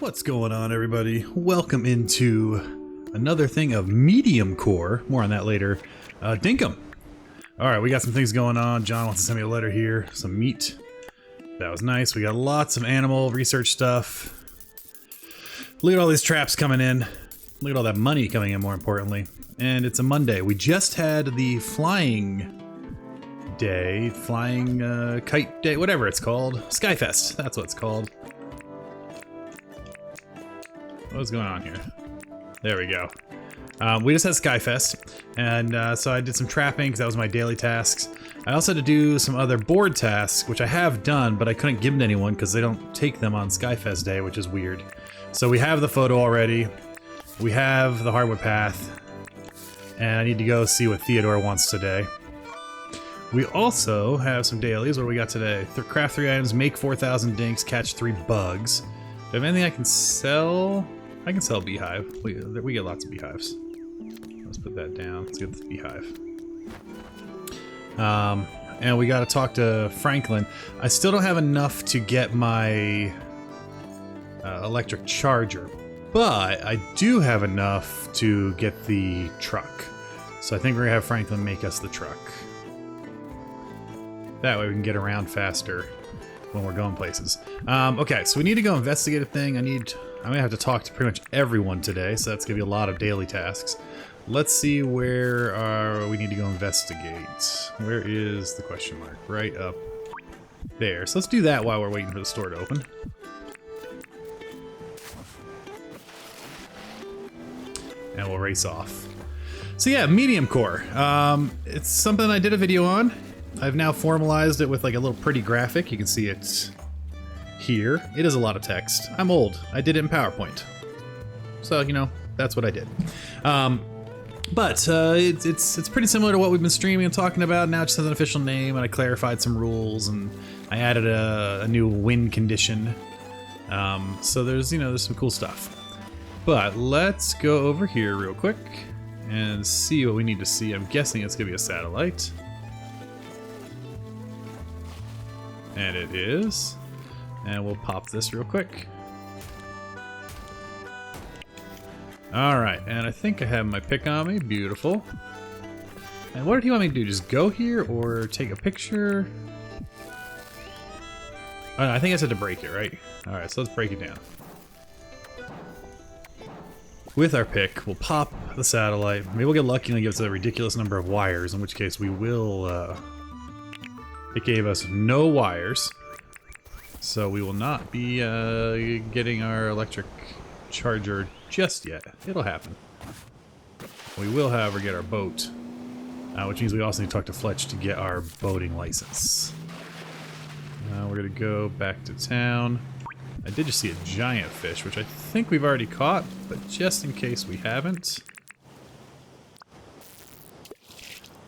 What's going on, everybody? Welcome into another thing of medium core. More on that later. Dinkum. Alright, we got some things going on. John wants to send me a letter here. Some meat. That was nice. We got lots of animal research stuff. Look at all these traps coming in. Look at all that money coming in, more importantly. And it's a Monday. We just had the flying day. Flying kite day. Whatever it's called. Skyfest. That's what it's called. What's going on here? There we go. We just had Skyfest, and so I did some trapping because that was my daily tasks. I also had to do some other board tasks, which I have done, but I couldn't give them to anyone because they don't take them on Skyfest day, which is weird. So we have the photo already. We have the hardwood path, and I need to go see what Theodore wants today. We also have some dailies. What do we got today? Craft 3 items, make 4,000 dinks, catch 3 bugs. Do I have anything I can sell? I can sell a beehive. We get lots of beehives. Let's put that down. Let's get the beehive. And we got to talk to Franklin. I still don't have enough to get my electric charger, but I do have enough to get the truck. So I think we're gonna have Franklin make us the truck. That way we can get around faster when we're going places. Okay, so we need to go investigate a thing. I'm gonna have to talk to pretty much everyone today, so that's gonna be a lot of daily tasks. Let's see where we need to go investigate. Where is the question mark? Right up there. So let's do that while we're waiting for the store to open. And we'll race off. So yeah, medium core. It's something I did a video on. I've now formalized it with like a little pretty graphic. You can see it here. It is a lot of text. I'm old. I did it in PowerPoint. So, you know, that's what I did. But it's pretty similar to what we've been streaming and talking about. Now it just has an official name, and I clarified some rules, and I added a new win condition. So there's some cool stuff. But let's go over here real quick and see what we need to see. I'm guessing it's gonna be a satellite. And it is. And we'll pop this real quick. Alright, and I think I have my pick on me. Beautiful. And what did he want me to do? Just go here or take a picture? Oh, no, I think I said to break it, right? Alright, so let's break it down. With our pick, we'll pop the satellite. Maybe we'll get lucky and it gives us a ridiculous number of wires, in which case we will... It gave us no wires, so we will not be getting our electric charger just yet. It'll happen. We will, however, get our boat, which means we also need to talk to Fletch to get our boating license. We're gonna go back to town. I did just see a giant fish, which I think we've already caught, but just in case we haven't,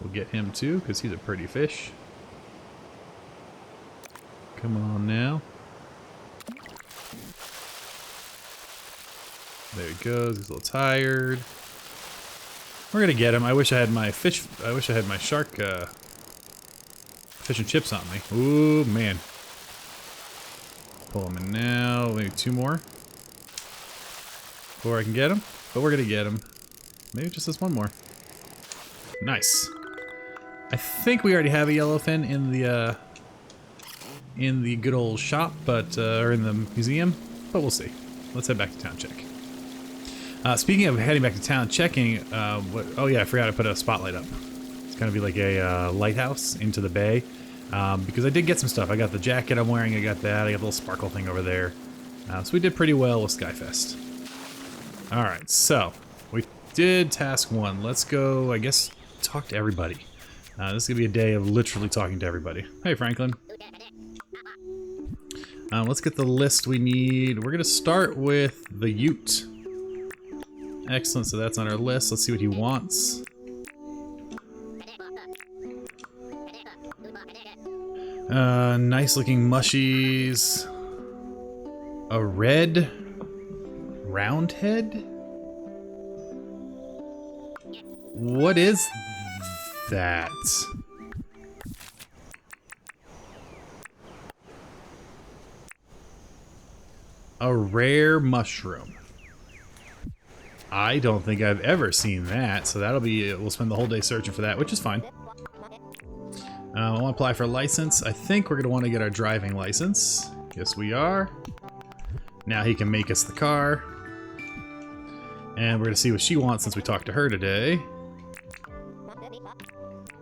we'll get him too, because he's a pretty fish. Come on now. There he goes. He's a little tired. We're gonna get him. I wish I had my fish. I wish I had my shark fish and chips on me. Ooh man. Pull him in now. Maybe 2 more before I can get him. But we're gonna get him. Maybe just this 1 more. Nice. I think we already have a yellowfin in the good old shop, but or in the museum, but we'll see. Let's head back to town check. Speaking of heading back to town checking, oh yeah, I forgot to put a spotlight up. It's gonna be like a lighthouse into the bay, because I did get some stuff. I got the jacket I'm wearing, I got that, I got the little sparkle thing over there. So we did pretty well with Skyfest. Alright, so we did task 1. Let's go, I guess, talk to everybody. This is gonna be a day of literally talking to everybody. Hey Franklin. Let's get the list we need. We're gonna start with the Ute. Excellent, so that's on our list. Let's see what he wants. Nice looking mushies. A red roundhead? What is that? A rare mushroom. I don't think I've ever seen that, so that'll be, we'll spend the whole day searching for that, which is fine. I want to apply for a license. I think we're going to want to get our driving license. Yes, we are. Now he can make us the car. And we're going to see what she wants since we talked to her today.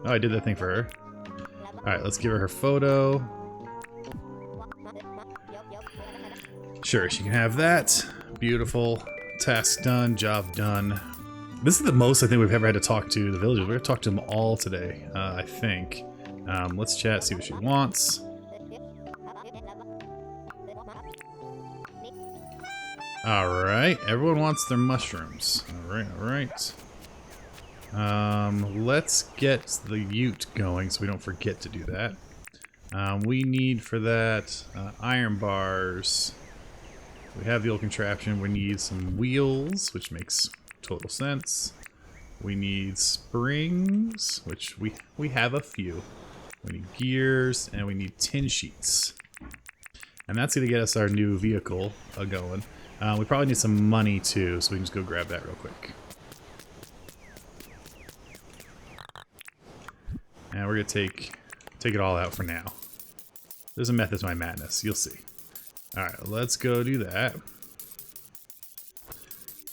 Oh, I did that thing for her. Alright, let's give her her photo. Sure, she can have that. Beautiful. Task done, job done. This is the most I think we've ever had to talk to the villagers. We're going to talk to them all today, I think. Let's chat, see what she wants. Alright, everyone wants their mushrooms. Alright. Let's get the ute going so we don't forget to do that. We need for that iron bars. We have the old contraption. We need some wheels, which makes total sense. We need springs, which we have a few. We need gears, and we need tin sheets. And that's going to get us our new vehicle going. We probably need some money too, so we can just go grab that real quick. And we're going to take it all out for now. There's a method to my madness, you'll see. Alright, let's go do that.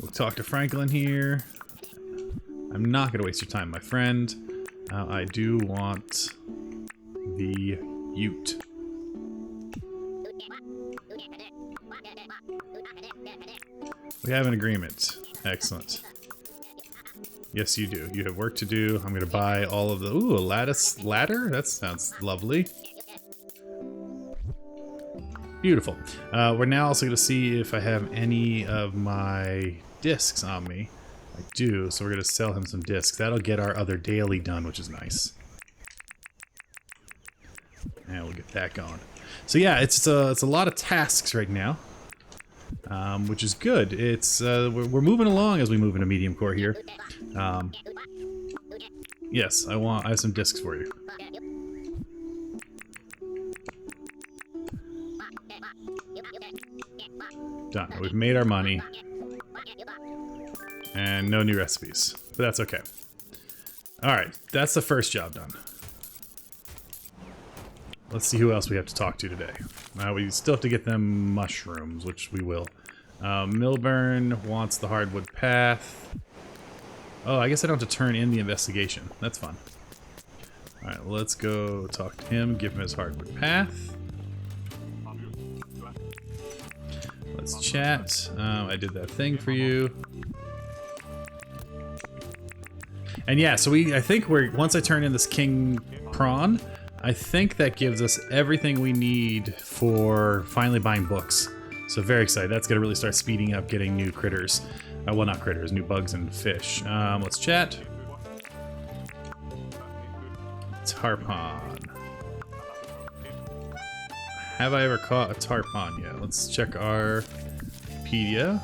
We'll talk to Franklin here. I'm not going to waste your time, my friend. I do want the ute. We have an agreement. Excellent. Yes, you do. You have work to do. I'm going to buy all of the... Ooh, a lattice ladder? That sounds lovely. Beautiful. We're now also going to see if I have any of my discs on me. I do, so we're going to sell him some discs. That'll get our other daily done, which is nice. And we'll get that going. So yeah, it's a lot of tasks right now, which is good. It's we're moving along as we move into medium core here. Yes, I have some discs for you. Done. We've made our money. And no new recipes. But that's okay. Alright, that's the first job done. Let's see who else we have to talk to today. We still have to get them mushrooms, which we will. Milburn wants the hardwood path. Oh, I guess I don't have to turn in the investigation. That's fun. Alright, well, let's go talk to him, give him his hardwood path. Let's chat. I did that thing for you. And yeah, so I think once I turn in this king prawn, I think that gives us everything we need for finally buying books. So very excited. That's gonna really start speeding up getting new critters. Well, not critters, new bugs and fish. Let's chat. Tarpon. Have I ever caught a tarpon yet? Let's check our Wikipedia.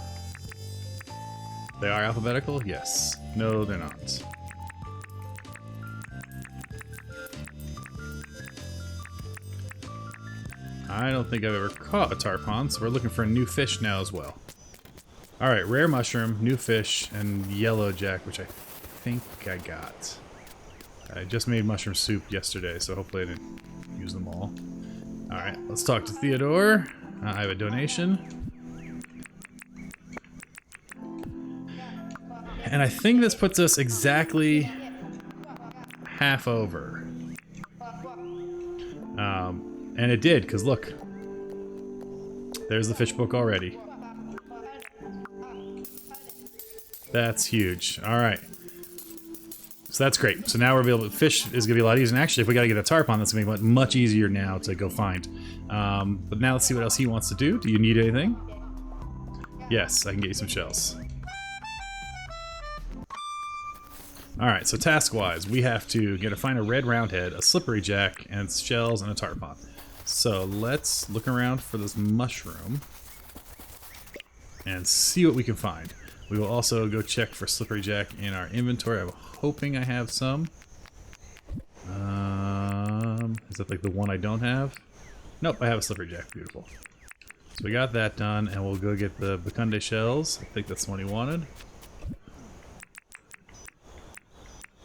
They are alphabetical? Yes. No, they're not. I don't think I've ever caught a tarpon, so we're looking for a new fish now as well. Alright, rare mushroom, new fish, and yellow jack, which I think I got. I just made mushroom soup yesterday, so hopefully I didn't use them all. Alright, let's talk to Theodore. I have a donation. And I think this puts us exactly half over. And it did, because look. There's the fish book already. That's huge. Alright. So that's great. So now we're able to fish is gonna be a lot easier. And actually, if we gotta get a tarpon, that's gonna be much easier now to go find. But now let's see what else he wants to do. Do you need anything? Yes, I can get you some shells. Alright, so task-wise, we have to find a red roundhead, a slippery jack, and shells, and a tarpon. So let's look around for this mushroom and see what we can find. We will also go check for slippery jack in our inventory. I'm hoping I have some. Is that like the one I don't have? Nope, I have a slippery jack. Beautiful. So we got that done, and we'll go get the Bakunde shells. I think that's the one he wanted.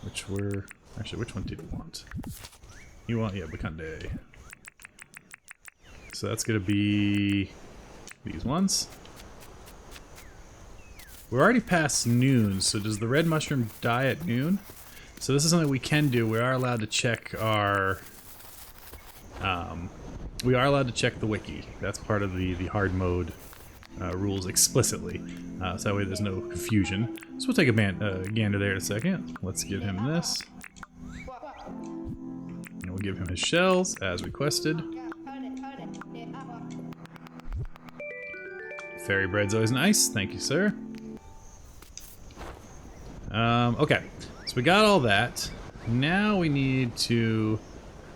Actually, which one did he want? You want, yeah, Bakunde. So that's gonna be these ones. We're already past noon, so does the red mushroom die at noon? So this is something we can do. We are allowed to check our... we are allowed to check the wiki. That's part of the hard mode rules explicitly. So that way there's no confusion. So we'll take a gander there in a second. Let's give him this. And we'll give him his shells as requested. Fairy bread's always nice. Thank you, sir. Okay. So we got all that. Now we need to...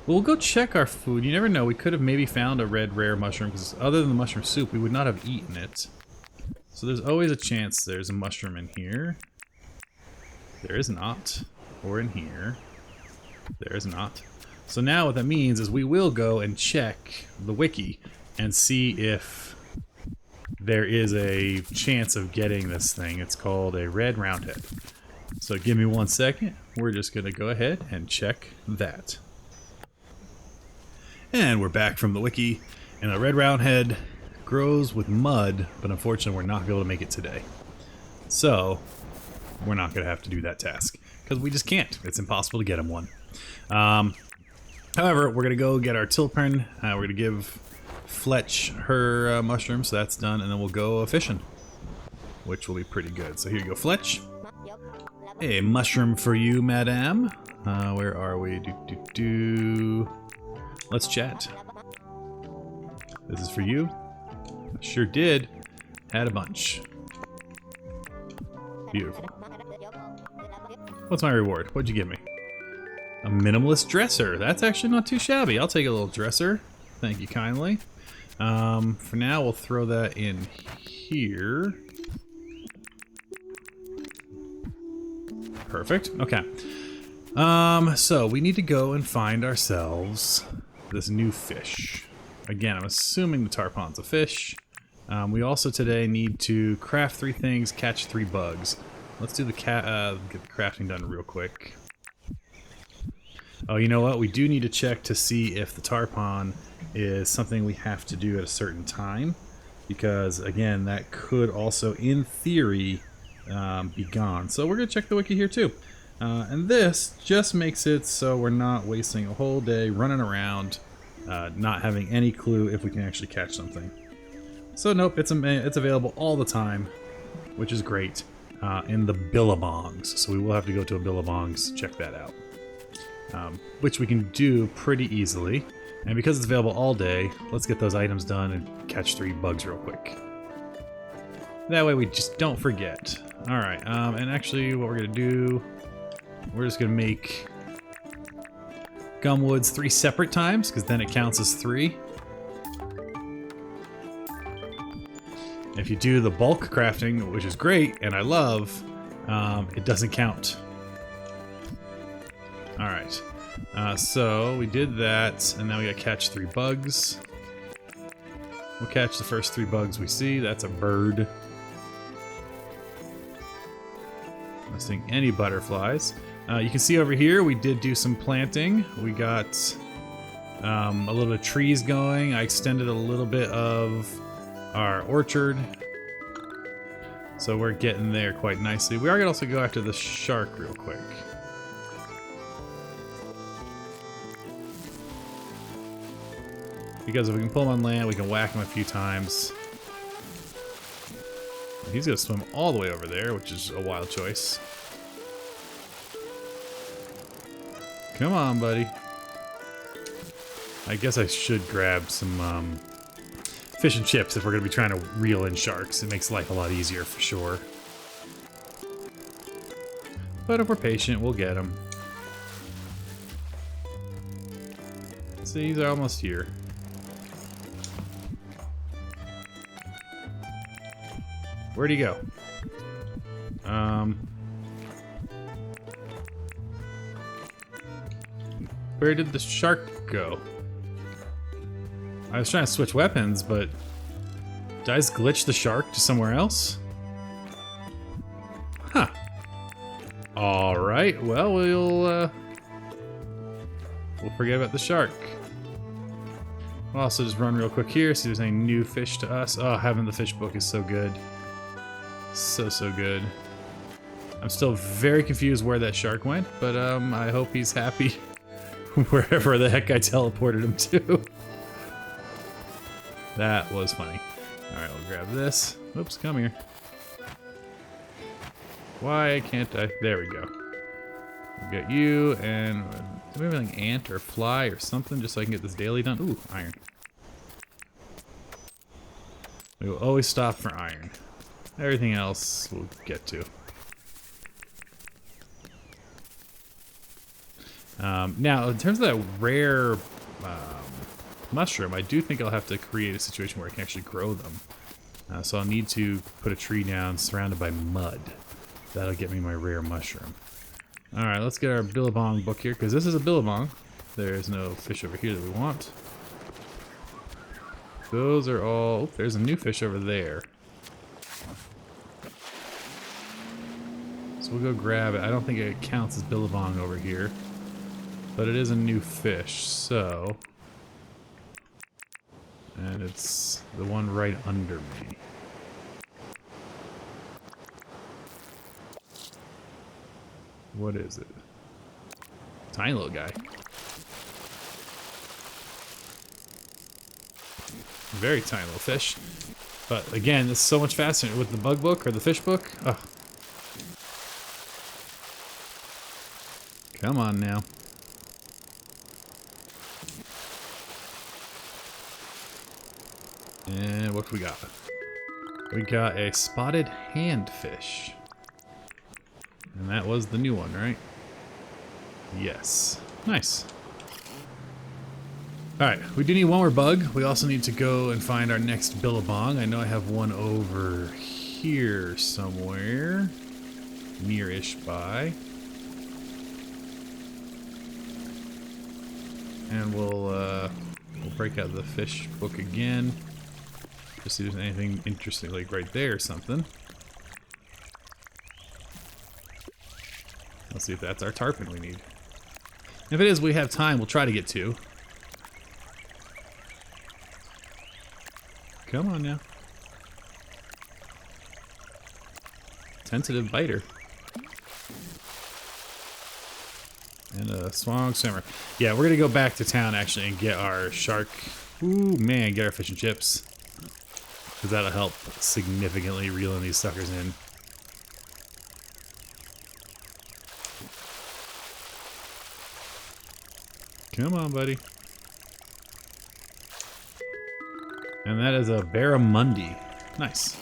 We'll go check our food. You never know. We could have maybe found a red rare mushroom, because other than the mushroom soup, we would not have eaten it. So there's always a chance there's a mushroom in here. There is not. Or in here. There is not. So now what that means is we will go and check the wiki and see if there is a chance of getting this thing. It's called a red roundhead. So give me 1 second. We're just going to go ahead and check that. And we're back from the wiki, and a red roundhead grows with mud, but unfortunately we're not going to be able to make it today. So, we're not going to have to do that task, because we just can't. It's impossible to get him one. However, we're going to go get our Tilpern. We're going to give Fletch her mushroom, so that's done, and then we'll go fishing, which will be pretty good. So here you go, Fletch. A mushroom for you, madame. Where are we? Let's chat. This is for you. I sure did. Had a bunch. Beautiful. What's my reward? What'd you give me? A minimalist dresser. That's actually not too shabby. I'll take a little dresser. Thank you kindly. For now, we'll throw that in here. Perfect. Okay. So we need to go and find ourselves this new fish. Again, I'm assuming the tarpon's a fish. We also today need to craft 3 things, catch 3 bugs. Let's do the get the crafting done real quick. Oh, you know what? We do need to check to see if the tarpon is something we have to do at a certain time, because again, that could also, in theory, be gone. So we're gonna check the wiki here too. And this just makes it so we're not wasting a whole day running around, not having any clue if we can actually catch something. So nope, it's available all the time, which is great, in the billabongs. So we will have to go to a billabongs to check that out, which we can do pretty easily. And because it's available all day, let's get those items done and catch 3 bugs real quick. That way we just don't forget. Alright, and actually what we're going to do, we're just going to make gumwoods 3 separate times, because then it counts as 3. If you do the bulk crafting, which is great, and I love, it doesn't count. Alright, so we did that, and now we gotta catch 3 bugs. We'll catch the first 3 bugs we see. That's a bird. Not seeing any butterflies. You can see over here we did do some planting. We got a little bit of trees going. I extended a little bit of our orchard, so we're getting there quite nicely. We are gonna also go after the shark real quick. Because if we can pull him on land, we can whack him a few times. He's gonna swim all the way over there, which is a wild choice. Come on, buddy. I guess I should grab some fish and chips if we're gonna be trying to reel in sharks. It makes life a lot easier for sure. But if we're patient, we'll get them. See, these are almost here. Where'd he go? Where did the shark go? I was trying to switch weapons, but Did I just glitch the shark to somewhere else? Huh. Alright, well, we'll forget about the shark. We'll also just run real quick here, see if there's any new fish to us. Oh, having the fish book is so good. So good. I'm still very confused where that shark went, but I hope he's happy wherever the heck I teleported him to. That was funny. Alright, we'll grab this. Oops, come here. Why can't I? There we go. We'll get you, and maybe like ant or fly or something, just so I can get this daily done. Ooh, iron. We will always stop for iron. Everything else we'll get to. Now, in terms of that rare mushroom, I do think I'll have to create a situation where I can actually grow them. So I'll need to put a tree down surrounded by mud. That'll get me my rare mushroom. Alright, let's get our billabong book here, because this is a billabong. There's no fish over here that we want. Those are all... Oh, there's a new fish over there. So we'll go grab it. I don't think it counts as billabong over here. But it is a new fish, so... And it's the one right under me. What is it? Tiny little guy. Very tiny little fish. But again, this is so much faster with the bug book or the fish book. Oh. Come on now. And what we got? We got a spotted handfish. And that was the new one, right? Yes. Nice. Alright, we do need one more bug. We also need to go and find our next billabong. I know I have one over here somewhere. Near-ish by. And we'll break out the fish book again. Just see if there's anything interesting, like right there or something. Let's see if that's our tarpon we need. If it is, we have time. We'll try to get two. Come on now. Tentative biter. And a swamp swimmer. Yeah, we're gonna go back to town actually and get our shark. Ooh, man, get our fish and chips. Because that'll help significantly reeling these suckers in. Come on, buddy. And that is a barramundi. Nice.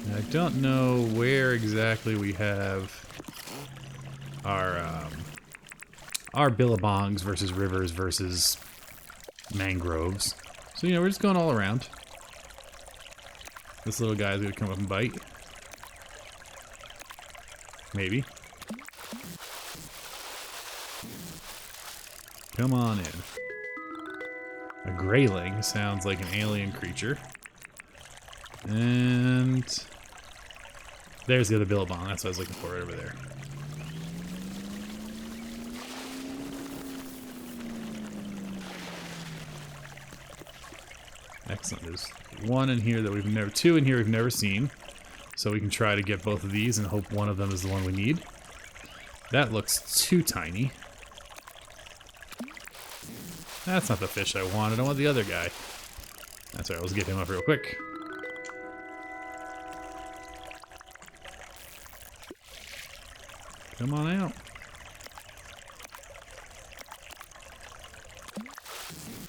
And I don't know where exactly we have our billabongs versus rivers versus mangroves. So, you know, we're just going all around. This little guy's gonna come up and bite. Maybe. Come on in. A grayling sounds like an alien creature. And there's the other billabong. That's what I was looking for right over there. Excellent. There's one in here that we've never, two in here we've never seen. So we can try to get both of these and hope one of them is the one we need. That looks too tiny. That's not the fish I wanted. I want the other guy. That's right. Let's get him up real quick. Come on out.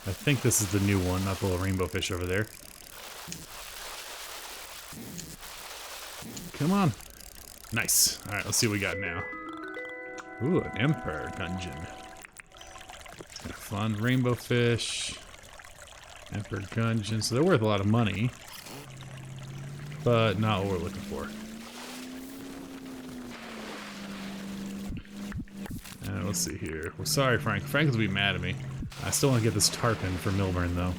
I think this is the new one, not the little rainbow fish over there. Come on. Nice. Alright, let's see what we got now. Ooh, an emperor dungeon. Kind of fun. Rainbow fish. Emperor dungeon. So they're worth a lot of money. But not what we're looking for. And let's see here. Well, sorry, Frank. Frank will be mad at me. I still want to get this tarpon for Milburn, though.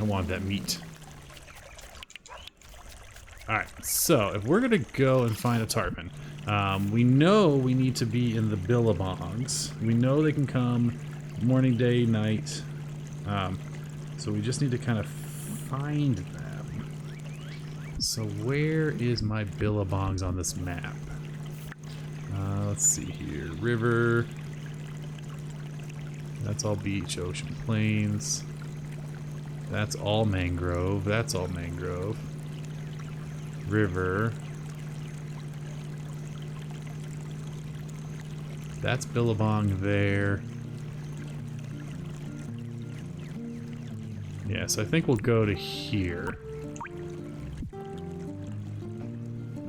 I want that meat. Alright, so if we're gonna go and find a tarpon, we know we need to be in the billabongs. We know they can come morning, day, night. So we just need to kind of find them. So where is my billabongs on this map? Let's see here. River. That's all beach, ocean, plains. That's all mangrove. That's all mangrove. River. That's billabong there. Yeah, so I think we'll go to here.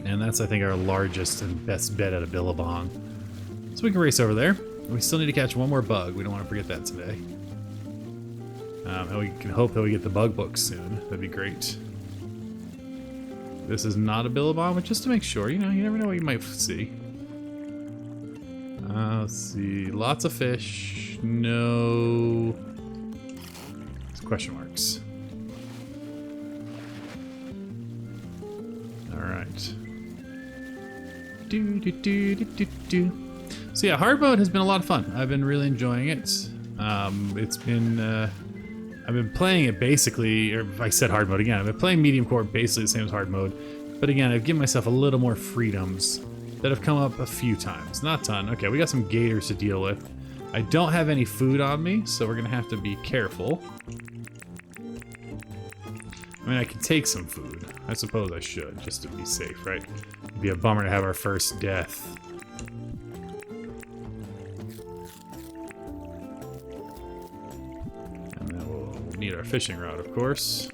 And that's, I think, our largest and best bet at a billabong. So we can race over there. We still need to catch one more bug. We don't want to forget that today. And we can hope that we get the bug book soon. That'd be great. This is not a billabong, but just to make sure, you know, you never know what you might see. Let's see. Lots of fish. No. It's question marks. Alright. So yeah, hard mode has been a lot of fun. I've been really enjoying it. It's been I've been playing it basically, or if I said hard mode again, I've been playing medium core basically the same as hard mode. But again, I've given myself a little more freedoms that have come up a few times. Not a ton. Okay, we got some gators to deal with. I don't have any food on me, so we're gonna have to be careful. I mean, I could take some food. I suppose I should, just to be safe, right? It'd be a bummer to have our first death. And then we'll need our fishing rod, of course.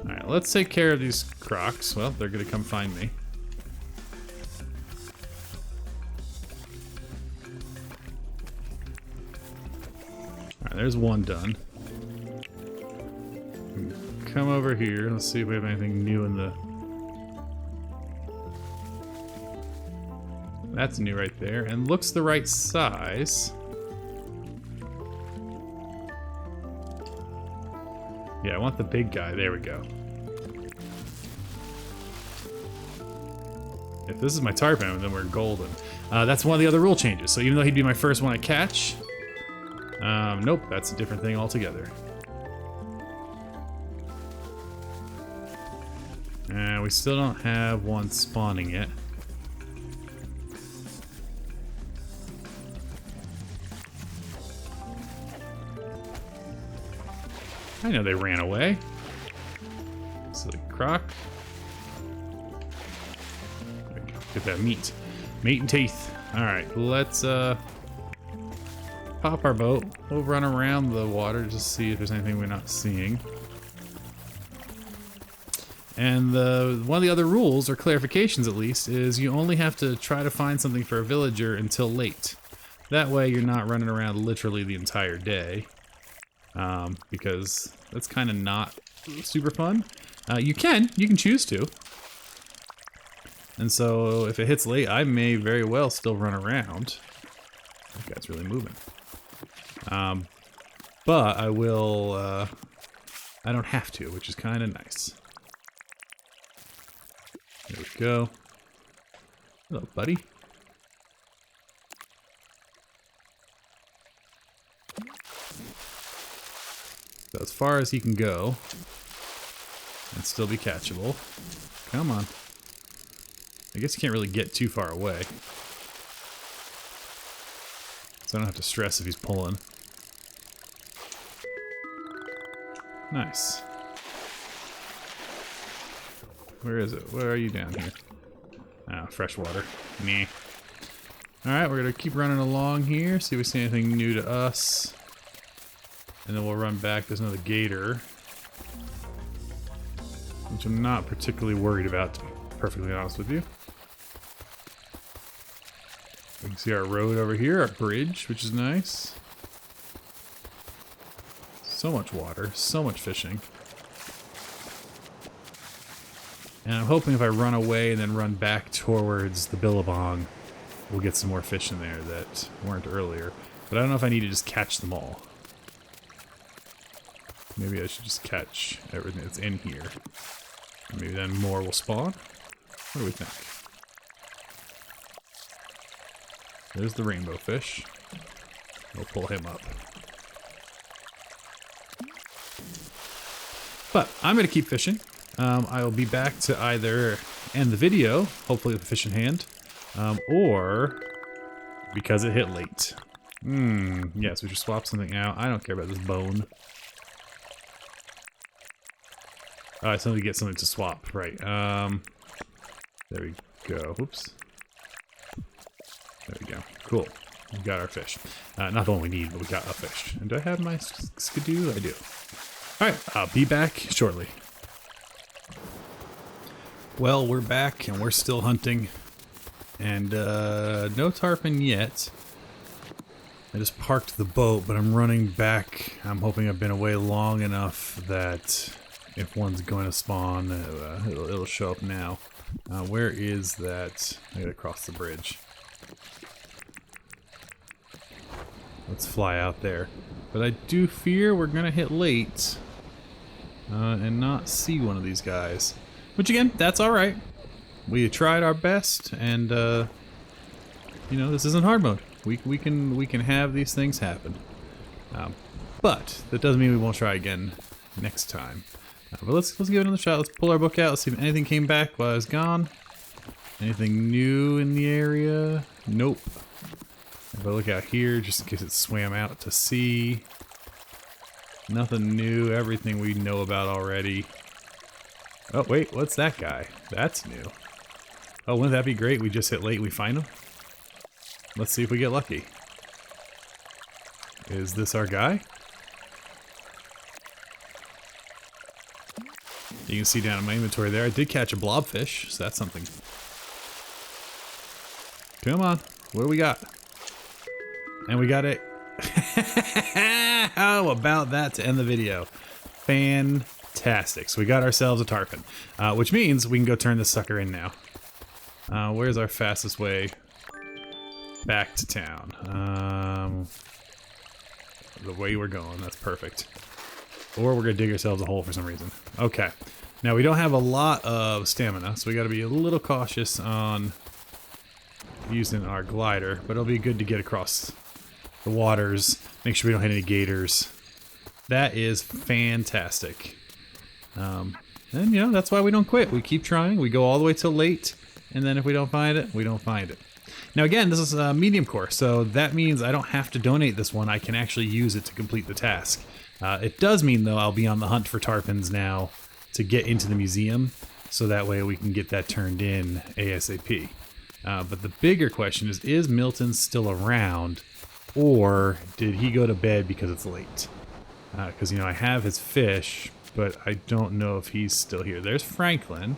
Alright, let's take care of these crocs. Well, they're gonna come find me. Alright, there's one done. Come over here. Let's see if we have anything new in the... That's new right there, and looks the right size. Yeah, I want the big guy. There we go. If this is my tarpon, then we're golden. That's one of the other rule changes. So even though he'd be my first one I catch, nope, that's a different thing altogether. And we still don't have one spawning yet. I know they ran away. Silly croc. There we go. Get that meat. Meat and teeth. Alright, let's pop our boat. We'll run around the water just to see if there's anything we're not seeing. And one of the other rules, or clarifications at least, is you only have to try to find something for a villager until late. That way you're not running around literally the entire day. Because that's kind of not super fun. You can choose to. And so if it hits late, I may very well still run around. That guy's really moving. But I will, I don't have to, which is kind of nice. There we go. Hello, buddy. So as far as he can go and still be catchable. Come on. I guess you can't really get too far away. So I don't have to stress if he's pulling. Nice. Where is it? Where are you down here? Ah, fresh water. Meh. Alright, we're gonna keep running along here, see if we see anything new to us. And then we'll run back. There's another gator, which I'm not particularly worried about, to be perfectly honest with you. We can see our road over here, our bridge, which is nice. So much water, so much fishing. And I'm hoping if I run away and then run back towards the billabong, we'll get some more fish in there that weren't earlier. But I don't know if I need to just catch them all. maybe I should just catch everything that's in here. Maybe then more will spawn. What do we think? There's the rainbow fish. We'll pull him up. But I'm going to keep fishing. I'll be back to either end the video, hopefully with a fish in hand, or because it hit late. Yes, we should swap something out. I don't care about this bone. Alright, so we get something to swap. Right. There we go. Oops. There we go. Cool. We got our fish. Not the one we need, but we got a fish. And do I have my skidoo? I do. Alright, I'll be back shortly. Well, we're back and we're still hunting. And no tarpon yet. I just parked the boat, but I'm running back. I'm hoping I've been away long enough that if one's going to spawn, it'll show up now. Where is that? I gotta cross the bridge. Let's fly out there. But I do fear we're gonna hit late and not see one of these guys. Which again, that's alright. We tried our best, and you know, this isn't hard mode. We can have these things happen. But that doesn't mean we won't try again next time. But let's give it another shot. Let's pull our book out. Let's see if anything came back while I was gone. Anything new in the area? Nope. If I look out here, just in case it swam out to sea. Nothing new. Everything we know about already. Oh, wait. What's that guy? That's new. Oh, wouldn't that be great? We just hit late and we find him? Let's see if we get lucky. Is this our guy? You can see down in my inventory there, I did catch a blobfish, so that's something. Come on, what do we got? And we got it. How about that to end the video? Fantastic. So we got ourselves a tarpon, which means we can go turn this sucker in now. Where's our fastest way back to town? The way we're going, that's perfect. Or we're gonna dig ourselves a hole for some reason. Okay. Now we don't have a lot of stamina, so we gotta be a little cautious on using our glider, but it'll be good to get across the waters, make sure we don't hit any gators. That is fantastic. And you know, that's why we don't quit. We keep trying, we go all the way till late, and then if we don't find it, we don't find it. Now again, this is a medium core, so that means I don't have to donate this one, I can actually use it to complete the task. It does mean, though, I'll be on the hunt for tarpons now to get into the museum, so that way we can get that turned in ASAP. But the bigger question is Milton still around, or did he go to bed because it's late? Because, you know, I have his fish, but I don't know if he's still here. There's Franklin.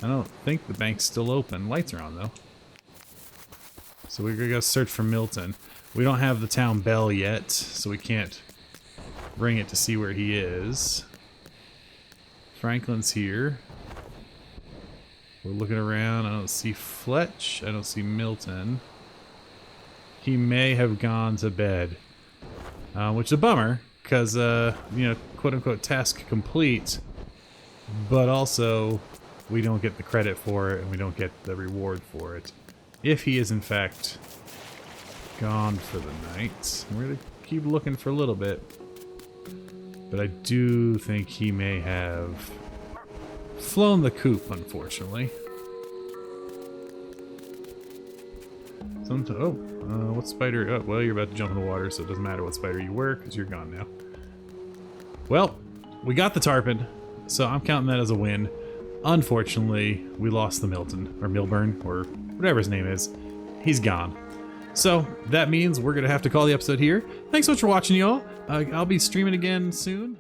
I don't think the bank's still open. Lights are on, though. So we're gonna go search for Milton. We don't have the town bell yet, so we can't bring it to see where he is. Franklin's here. We're looking around. I don't see Fletch. I don't see Milton. He may have gone to bed, which is a bummer because you know, quote-unquote task complete, but also we don't get the credit for it and we don't get the reward for it. If he is in fact gone for the night, we're gonna keep looking for a little bit. But I do think he may have flown the coop, unfortunately. What spider? Oh, well, you're about to jump in the water, so it doesn't matter what spider you were, because you're gone now. Well, we got the tarpon, so I'm counting that as a win. Unfortunately, we lost the Milton, or Milburn, or whatever his name is. He's gone. So that means we're gonna have to call the episode here. Thanks so much for watching, y'all. I'll be streaming again soon.